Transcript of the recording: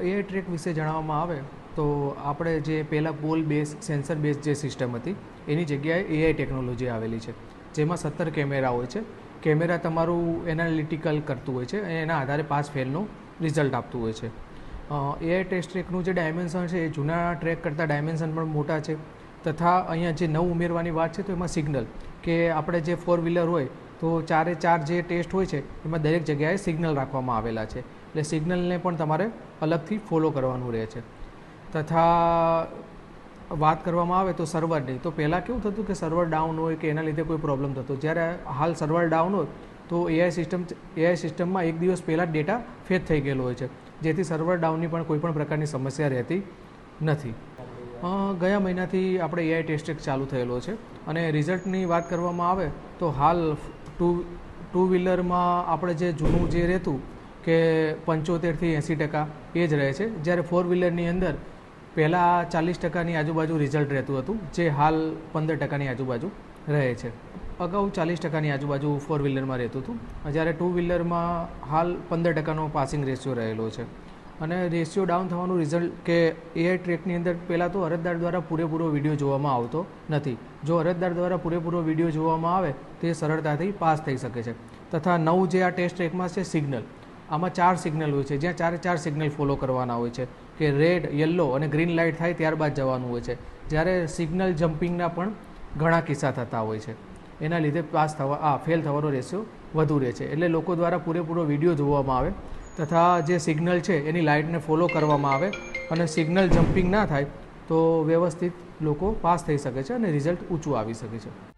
AI track વિશે જણાવવામાં આવે તો આપણે જે પહેલાં પોલ બેઝ સેન્સર બેઝ જે સિસ્ટમ હતી એની જગ્યાએ એઆઈ ટેકનોલોજી આવેલી છે, જેમાં 17 કેમેરા હોય છે. કેમેરા તમારું એનાલિટિકલ કરતું હોય છે અને એના આધારે પાસ ફેલનું રિઝલ્ટ આપતું હોય છે. એઆઈ ટેસ્ટ ટ્રેકનું જે ડાયમેન્શન છે એ જૂના ટ્રેક કરતાં ડાયમેન્શન પણ મોટા છે. તથા અહીંયા જે નવું ઉમેરવાની વાત છે તો એમાં સિગ્નલ, કે આપણે જે 4 વ્હીલર હોય તો 4 જે ટેસ્ટ હોય છે એમાં દરેક જગ્યાએ સિગ્નલ રાખવામાં આવેલા છે, એટલે સિગ્નલને પણ તમારે અલગથી ફોલો કરવાનું રહે છે. તથા વાત કરવામાં આવે તો સર્વરની, તો પહેલાં કેવું થતું કે સર્વર ડાઉન હોય કે એના લીધે કોઈ પ્રોબ્લેમ થતો, જ્યારે હાલ સર્વર ડાઉન હોય તો એઆઈ સિસ્ટમમાં એક દિવસ પહેલાં જ ડેટા ફેચ થઈ ગયેલો હોય છે, જેથી સર્વર ડાઉનની પણ કોઈ પણ પ્રકારની સમસ્યા રહેતી નથી. ગયા મહિનાથી આપણે એઆઈ ટેસ્ટ ટ્રેક ચાલુ થયેલો છે અને રિઝલ્ટની વાત કરવામાં આવે તો હાલ ટુ વ્હીલરમાં આપણે જે જૂનું જે રહેતું કે 75થી 80% એ જ રહે છે, જ્યારે 4 વ્હીલરની અંદર પહેલાં 40%ની આજુબાજુ રિઝલ્ટ રહેતું હતું, જે હાલ 15%ની આજુબાજુ રહે છે. અગાઉ 40%ની આજુબાજુ 4 વ્હીલરમાં રહેતું હતું, જ્યારે 2 વ્હીલરમાં હાલ 15%નો પાસિંગ રેશિયો રહેલો છે. અને રેશિયો ડાઉન થવાનું રિઝલ્ટ કે એઆઈ ટ્રેકની અંદર પહેલાં તો અરજદાર દ્વારા પૂરેપૂરો વિડીયો જોવામાં આવતો નથી. જો અરજદાર દ્વારા પૂરેપૂરો વિડીયો જોવામાં આવે તો એ સરળતાથી પાસ થઈ શકે છે. તથા નવું જે આ ટેસ્ટ ટ્રેકમાં છે સિગ્નલ, આમાં 4 સિગ્નલ હોય છે, જ્યાં 4 સિગ્નલ ફોલો કરવાના હોય છે, કે રેડ, યલો અને ગ્રીન લાઇટ થાય ત્યારબાદ જવાનું હોય છે, જ્યારે સિગ્નલ જમ્પિંગના પણ ઘણા કિસ્સા થતા હોય છે. એના લીધે ફેલ થવાનો રેશિયો વધુ રહે છે. એટલે લોકો દ્વારા પૂરેપૂરો વિડીયો જોવામાં આવે તથા જે સિગ્નલ છે એની લાઇટને ફોલો કરવામાં આવે અને સિગ્નલ જમ્પિંગ ના થાય તો વ્યવસ્થિત લોકો પાસ થઈ શકે છે અને રિઝલ્ટ ઊંચું આવી શકે છે.